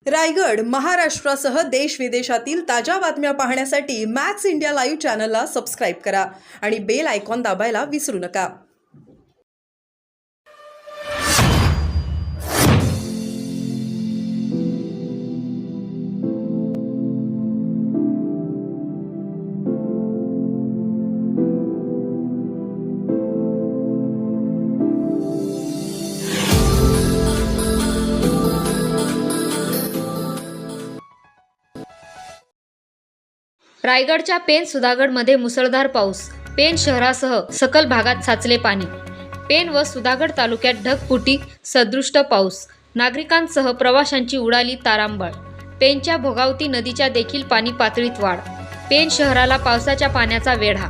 रायगड, महाराष्ट्रासह देश विदेशातील ताज्या बातम्या पाहण्यासाठी मॅक्स इंडिया लाईव्ह चॅनलला सबस्क्राईब करा आणि बेल आयकॉन दाबायला विसरू नका. रायगडच्या पेण सुधागडमध्ये मुसळधार पाऊस. पेण शहरासह सखल भागात साचले पाणी. पेण व सुधागड तालुक्यात ढगफुटी सदृष्ट पाऊस. नागरिकांसह प्रवाशांची उडाली तारांबळ. पेणच्या भोगावती नदीच्या देखील पाणी पातळीत वाढ. पेण शहराला पावसाच्या पाण्याचा वेढा.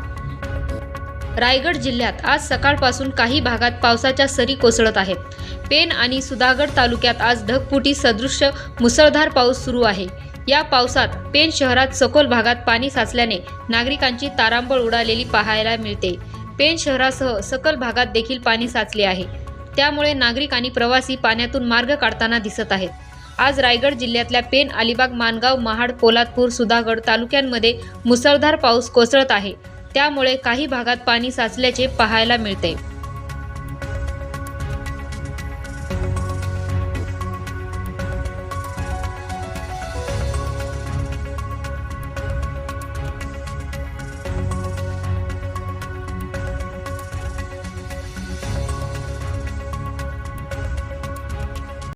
रायगड जिल्ह्यात आज सकाळपासून काही भागात पावसाच्या सरी कोसळत आहेत. पेण आणि सुधागड तालुक्यात आज ढगफुटी सदृश मुसळधार पाऊस सुरू आहे. या पावसात पेण शहरात सखोल भागात पाणी साचल्याने नागरिकांची तारांबळ उडालेली पाहायला मिळते. पेण शहरासह सखल भागात देखील पाणी साचले आहे. त्यामुळे नागरिक आणि प्रवासी पाण्यातून मार्ग काढताना दिसत आहेत. आज रायगड जिल्ह्यातल्या पेण, अलिबाग, माणगाव, महाड, पोलादपूर, सुधागड तालुक्यांमध्ये मुसळधार पाऊस कोसळत आहे. त्यामुळे काही भागात पाणी साचल्याचे पाहायला मिळते.